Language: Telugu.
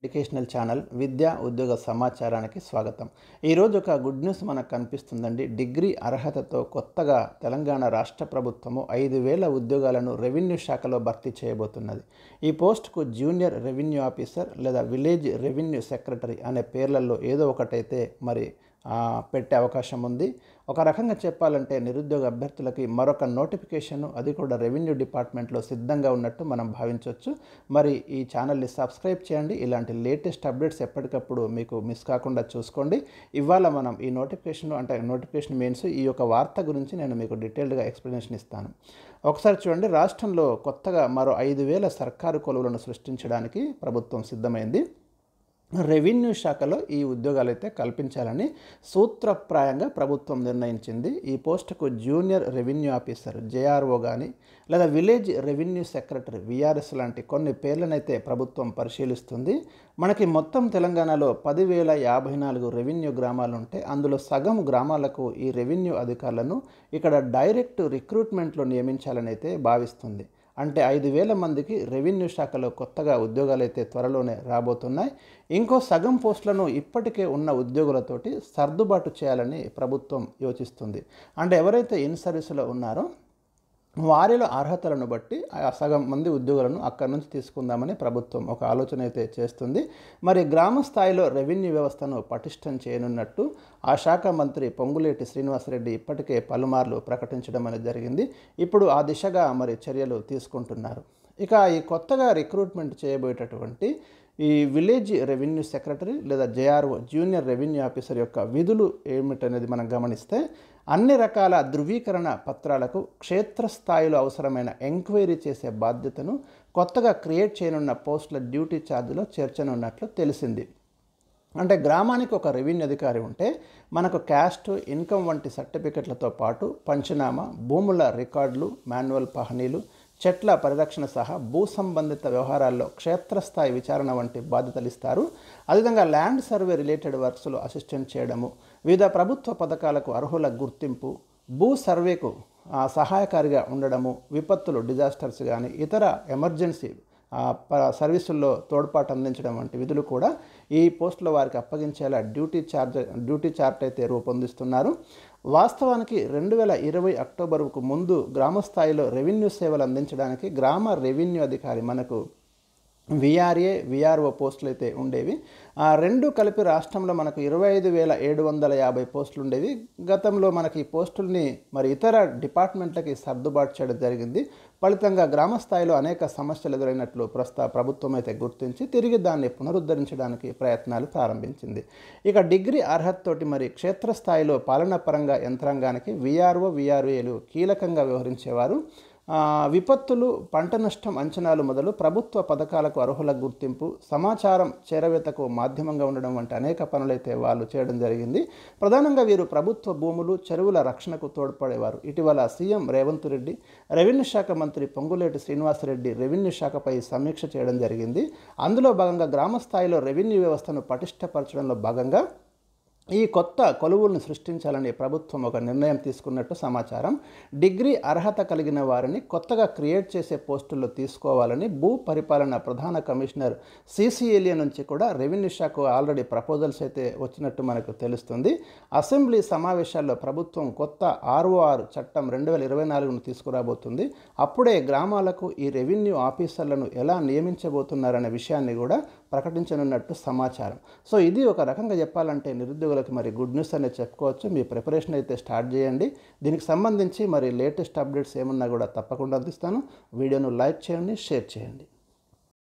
ఎడ్యుకేషనల్ ఛానల్ విద్యా ఉద్యోగ సమాచారానికి స్వాగతం. ఈరోజు ఒక గుడ్ న్యూస్ మనకు కనిపిస్తుందండి. డిగ్రీ అర్హతతో కొత్తగా తెలంగాణ రాష్ట్ర ప్రభుత్వము 5,000 ఉద్యోగాలను రెవెన్యూ శాఖలో భర్తీ చేయబోతున్నది. ఈ పోస్టుకు జూనియర్ రెవెన్యూ ఆఫీసర్ లేదా విలేజ్ రెవెన్యూ సెక్రటరీ అనే పేర్లలో ఏదో ఒకటైతే పెట్టే అవకాశం ఉంది. ఒక రకంగా చెప్పాలంటే నిరుద్యోగ అభ్యర్థులకి మరొక నోటిఫికేషన్, అది కూడా రెవెన్యూ డిపార్ట్మెంట్లో సిద్ధంగా ఉన్నట్టు మనం భావించవచ్చు. మరి ఈ ఛానల్ని సబ్స్క్రైబ్ చేయండి. ఇలాంటి లేటెస్ట్ అప్డేట్స్ ఎప్పటికప్పుడు మీకు మిస్ కాకుండా చూసుకోండి. ఇవాళ మనం ఈ నోటిఫికేషన్ మీన్స్ ఈ యొక్క వార్త గురించి నేను మీకు డీటెయిల్డ్గా ఎక్స్ప్లెనేషన్ ఇస్తాను. ఒకసారి చూడండి, రాష్ట్రంలో కొత్తగా మరో 5,000 సర్కారు కొలువులను సృష్టించడానికి ప్రభుత్వం సిద్ధమైంది. రెవెన్యూ శాఖలో ఈ ఉద్యోగాలు అయితే కల్పించాలని సూత్రప్రాయంగా ప్రభుత్వం నిర్ణయించింది. ఈ పోస్టుకు జూనియర్ రెవెన్యూ ఆఫీసర్ జేఆర్ఓ కానీ లేదా విలేజ్ రెవెన్యూ సెక్రటరీ విఆర్ఎస్ లాంటి కొన్ని పేర్లనైతే ప్రభుత్వం పరిశీలిస్తుంది. మనకి మొత్తం తెలంగాణలో 10,054 రెవెన్యూ గ్రామాలు ఉంటే అందులో సగం గ్రామాలకు ఈ రెవెన్యూ అధికారులను ఇక్కడ డైరెక్ట్ రిక్రూట్మెంట్లో నియమించాలని అయితే భావిస్తుంది. అంటే 5,000 మందికి రెవెన్యూ శాఖలో కొత్తగా ఉద్యోగాలు అయితే త్వరలోనే రాబోతున్నాయి. ఇంకో సగం పోస్టులను ఇప్పటికే ఉన్న ఉద్యోగులతోటి సర్దుబాటు చేయాలని ప్రభుత్వం యోచిస్తుంది. అంటే ఎవరైతే ఇన్ సర్వీసులో ఉన్నారో వారిలో అర్హతలను బట్టి ఆ సగం మంది ఉద్యోగులను అక్కడి నుంచి తీసుకుందామని ప్రభుత్వం ఒక ఆలోచన అయితే చేస్తుంది. మరి గ్రామ స్థాయిలో రెవెన్యూ వ్యవస్థను పటిష్టం చేయనున్నట్టు ఆ శాఖ మంత్రి పొంగులేటి శ్రీనివాసరెడ్డి ఇప్పటికే పలుమార్లు ప్రకటించడం అనేది జరిగింది. ఇప్పుడు ఆ దిశగా మరి చర్యలు తీసుకుంటున్నారు. ఇక ఈ కొత్తగా రిక్రూట్మెంట్ చేయబోయేటటువంటి ఈ విలేజ్ రెవెన్యూ సెక్రటరీ లేదా జేఆర్ఓ జూనియర్ రెవెన్యూ ఆఫీసర్ యొక్క విధులు ఏమిటనేది మనం గమనిస్తే, అన్ని రకాల ధృవీకరణ పత్రాలకు క్షేత్రస్థాయిలో అవసరమైన ఎంక్వైరీ చేసే బాధ్యతను కొత్తగా క్రియేట్ చేయనున్న పోస్టుల డ్యూటీ ఛార్జ్లో చేర్చనున్నట్లు తెలిసింది. అంటే గ్రామానికి ఒక రెవెన్యూ అధికారి ఉంటే మనకు క్యాస్ట్, ఇన్కమ్ వంటి సర్టిఫికెట్లతో పాటు పంచనామా, భూముల రికార్డులు, మాన్యువల్ పహనీలు, చెట్ల పరిరక్షణ సహా భూ సంబంధిత వ్యవహారాల్లో క్షేత్రస్థాయి విచారణ వంటి బాధ్యతలు ఇస్తారు. అదేవిధంగా ల్యాండ్ సర్వే రిలేటెడ్ వర్క్స్లో అసిస్టెంట్ చేయడము, వివిధ ప్రభుత్వ పథకాలకు అర్హుల గుర్తింపు, భూ సర్వేకు సహాయకారిగా ఉండడము, విపత్తులు డిజాస్టర్స్ కానీ ఇతర ఎమర్జెన్సీ సర్వీసుల్లో తోడ్పాటు అందించడం వంటి విధులు కూడా ఈ పోస్టుల వారికి అప్పగించేలా డ్యూటీ చార్ట్ అయితే రూపొందిస్తున్నారు. వాస్తవానికి 2020 అక్టోబర్కు ముందు గ్రామ స్థాయిలో రెవెన్యూ సేవలు అందించడానికి గ్రామ రెవెన్యూ అధికారి మనకు విఆర్ఏ, విఆర్ఓ పోస్టులు అయితే ఉండేవి. రెండు కలిపి రాష్ట్రంలో మనకు 25,750 పోస్టులు ఉండేవి. గతంలో మనకి ఈ పోస్టుల్ని మరి ఇతర డిపార్ట్మెంట్లకి సర్దుబాటు చేయడం జరిగింది. ఫలితంగా గ్రామ స్థాయిలో అనేక సమస్యలు ఎదురైనట్లు ప్రభుత్వం అయితే గుర్తించి తిరిగి దాన్ని పునరుద్ధరించడానికి ప్రయత్నాలు ప్రారంభించింది. ఇక డిగ్రీ అర్హత తోటి మరి క్షేత్రస్థాయిలో పాలనాపరంగా యంత్రాంగానికి విఆర్ఓ, విఆర్ఏలు కీలకంగా వ్యవహరించేవారు. విపత్తులు, పంట నష్టం అంచనాలు మొదలు ప్రభుత్వ పథకాలకు అర్హుల గుర్తింపు, సమాచారం చేరవేతకు మాధ్యమంగా ఉండడం వంటి అనేక పనులైతే వాళ్ళు చేయడం జరిగింది. ప్రధానంగా వీరు ప్రభుత్వ భూములు, చెరువుల రక్షణకు తోడ్పడేవారు. ఇటీవల సీఎం రేవంత్ రెడ్డి, రెవెన్యూ శాఖ మంత్రి పొంగులేటి శ్రీనివాసరెడ్డి రెవెన్యూ శాఖపై సమీక్ష చేయడం జరిగింది. అందులో భాగంగా గ్రామ స్థాయిలో రెవెన్యూ వ్యవస్థను పటిష్టపరచడంలో భాగంగా ఈ కొత్త కొలువులను సృష్టించాలని ప్రభుత్వం ఒక నిర్ణయం తీసుకున్నట్టు సమాచారం. డిగ్రీ అర్హత కలిగిన వారిని కొత్తగా క్రియేట్ చేసే పోస్టుల్లో తీసుకోవాలని భూ పరిపాలన ప్రధాన కమిషనర్ సిసిఎల్ఏ నుంచి కూడా రెవెన్యూ శాఖ ఆల్రెడీ ప్రపోజల్స్ అయితే వచ్చినట్టు మనకు తెలుస్తుంది. అసెంబ్లీ సమావేశాల్లో ప్రభుత్వం కొత్త ROR చట్టం 2024ను తీసుకురాబోతుంది. అప్పుడే గ్రామాలకు ఈ రెవెన్యూ ఆఫీసర్లను ఎలా నియమించబోతున్నారనే విషయాన్ని కూడా ప్రకటించనున్నట్టు సమాచారం. సో ఇది ఒక రకంగా చెప్పాలంటే నిరుద్యోగులకు మరి గుడ్ న్యూస్ అనేది చెప్పుకోవచ్చు. మీ ప్రిపరేషన్ అయితే స్టార్ట్ చేయండి. దీనికి సంబంధించి మరి లేటెస్ట్ అప్డేట్స్ ఏమన్నా కూడా తప్పకుండా అందిస్తాను. వీడియోను లైక్ చేయండి, షేర్ చేయండి.